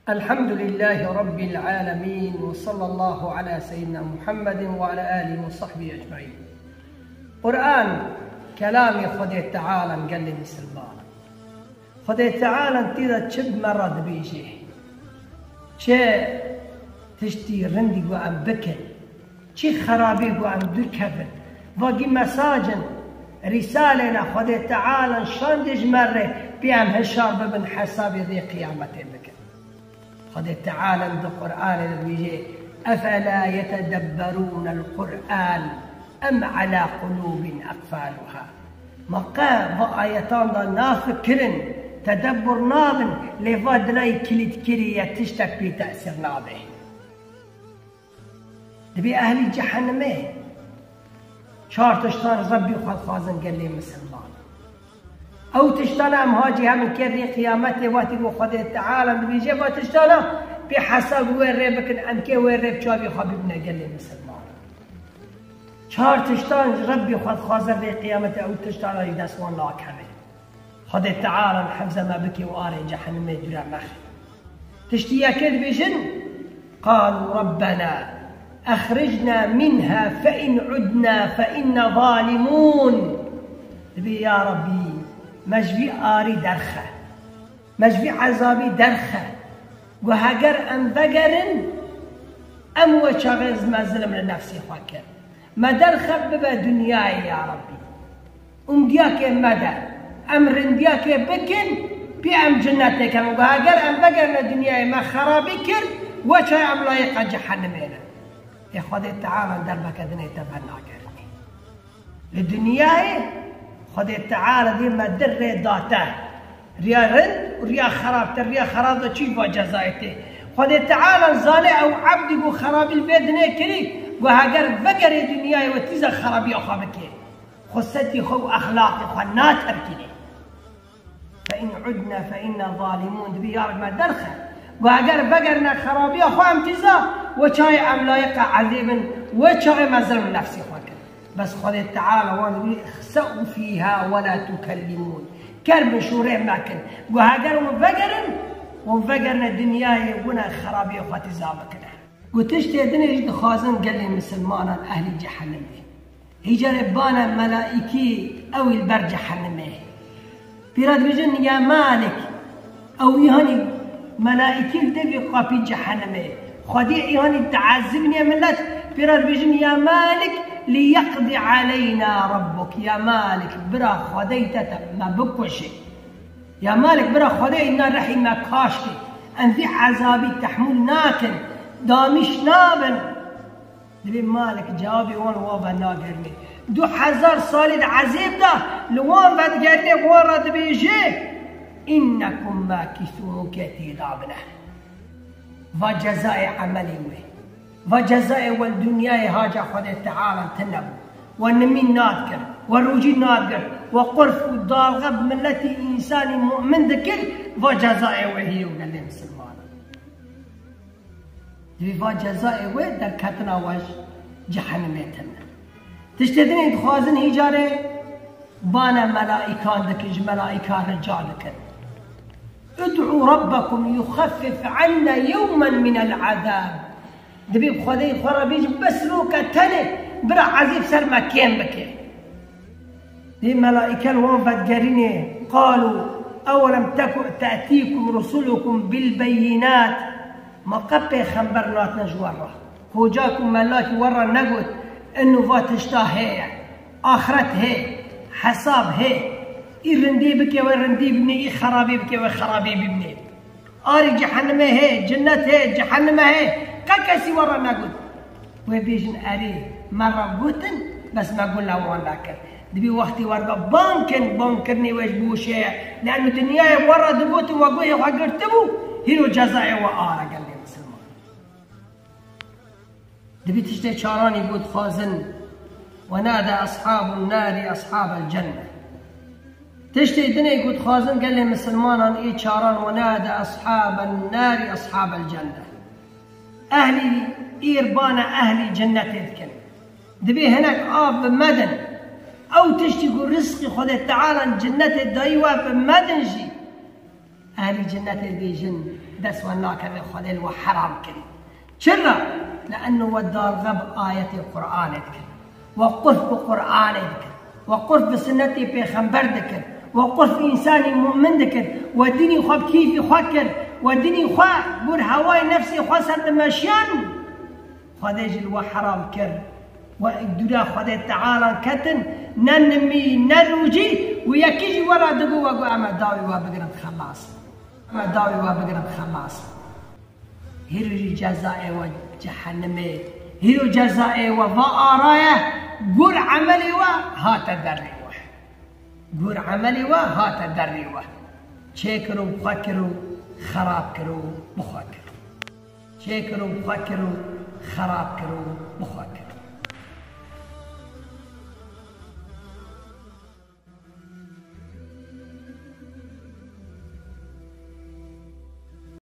الحمد لله رب العالمين، وصلى الله على سيدنا محمد وعلى آله وصحبه أجمعين. قرآن كلام خدای تعالى قال لي مسلمان خدای تعالى تيدا تشب مرض بيجي چه تشتي رندي وعم بكن چه خرابي وعم دكبن واقي مساجن رسالنا خدای تعالى شاندج مرة بيعم هشار ببن حساب ذي قيامته بكن. خدای تعالى عند القرآن بيجي أفلا يتدبرون القرآن أم على قلوب أقفالها. مقام وآياتان دا نافكرن تدبر نابن لفاد لاي كليت كريا تشتك بتأثير نابه. دبي أهل جهنمه شار تشتان ربي خد خازن قال لي مسلمان أو تشتانا مهاجي هم كري قيامته واتي وخدای تعالى بيجي وتشتانا بحسب وين ريبك أم كي وين ريب شابي خبيبنا قال لي مسلمان شار تشتان ربي خد خازن لي قيامته أو تشتانا يدسوان لا كمه خدای تعالى حفظ ما بكي وآري جهنم يدرى مخي تشتيا كد بيجن قالوا ربنا أخرجنا منها فإن عدنا فإن ظالمون. تبي يا ربي مجبي آري درخة مجبي عذابي درخة وهجر أم بقرن أم وشغز مظلم لنفسي فكر ما درخة ببا دنياي يا ربي دياك مدى أمر دياك بكن بأم جنتك وهجر أم بقرن دنياي ما خرابي كر وشا أم لايقة جهنمينا. يا خدای تعالى دربك دنيا تبهنا كرني لدنياي خدای تعالى دي ما در داته ريا رند وريا خراب ريا خراب ده چی با جزایته خدای تعالى زاله او عبد گو خراب البيت نه كري وهاجر بقر دنياي وتيزا خرابي اخابك خصتي خو اخلاقي خو ناتر كده فإن عدنا فإنا ظالمون دبي يا رب ما درخه وهاجر بقرنا خرابي اخو امتزا وشاي ام لايق عذيبا وشاي مظلم نفسي فكر بس خدای تعالى وانا اخسأوا فيها ولا تكلمون كرب شورين ماكن وهاجر وفقرنا الدنيا يقولنا خرابي اخواتي زابكنا وتشتي الدنيا جد خازن قال لي مسلمانا اهل جهنم هي ربانا ملائكي او البر جهنم بيراد بجن يا مالك او يهني ملائكي دبي قابي جهنم خديع يهني تعذبني ملت بيراد بجن يا مالك ليقضي علينا ربك يا مالك برا خديتك ما بكوشي يا مالك برا خدينا رحي ما كاشتي انذي عذابي تحمل ناكن دامش نابن دبي مالك جوابي وان وابا ناقرني 2000 صالد عذيب ده لوان بعد قال لي ورد بيجي انكم ماكثون كثير ابنه وجزاء عملي وجزاء والدنيا هاجا خدای تعالى تنبو والنمين ناذكر والرجي ناذكر وقرف الضالغب من التي إنسان مؤمن ذكر وجزاء وهي وقال لي مسلمان وجزاء وهي كتنا وج جهنميتنا تشتدني تخازن هجاري بانا ملائكان ذكر ملائكان رجال ذكر ادعوا ربكم يخفف عنا يوما من العذاب دبي بخدي خرابيج بس لو كتنه برا عذيب سر مكان بكي دي ملائكة وانفت قريني قالوا أولم تأتيكم رسلكم بالبينات ما قبل خبرنات نجوره هو جاكم ملاكي ورا نقول انه فاتشتا هي آخرت هي حساب هي إرندي بكي وإرندي بني إي خرابي بكي وخرابي ببني آري جهنم هي جنة هي جهنم هي كاكسي ورا ما قلت وبيجن أري مرة قلتن بس ما قلنا وان ذاكر دبي وقتي ورقة بانكرني ويش بوشي لأنه دنياي ورا دبوتي وقوي وقرتبو هيرو جزائي وآرا قال لي مسلمان دبي تشتي شاراني قلت خازن ونادى أصحاب النار أصحاب الجنة تشتي الدنيا قلت خازن قال لي مسلمان إيه شاران ونادى أصحاب النار أصحاب الجنة أهلي إيربانا أهلي جنة تذكر دبي هناك بمدن أو تشتكوا رزقي خدای تعالى جنة الدايوة بمدن جي أهلي جنة البيجن دست والناكر خليل وحرام كري چرا؟ لأنه ودار غب آية القرآن ذكر وقف بقرآن ذكر وقف بسنتي بيخنبر ذكر وقف إنساني مؤمن ذكر وديني خواب كيف يفكر وديني خواب بور هواي نفسي خواه سرد مشيان خديج الوحرام كر ودولا خدي تعالى كتن ننمي نروجي ويكيجي ورا دقو وقو أما داوي وابقرد خلاص أما داوي وابقرد خلاص هيرو جزائي وجحنمي هيرو جزائي وضاءرايا قول عملي وهات دريوه قول عملي وهات دريوه شكروا بفكروا خراب كروا بخكروا شكروا بفكروا خراب كروا بخكروا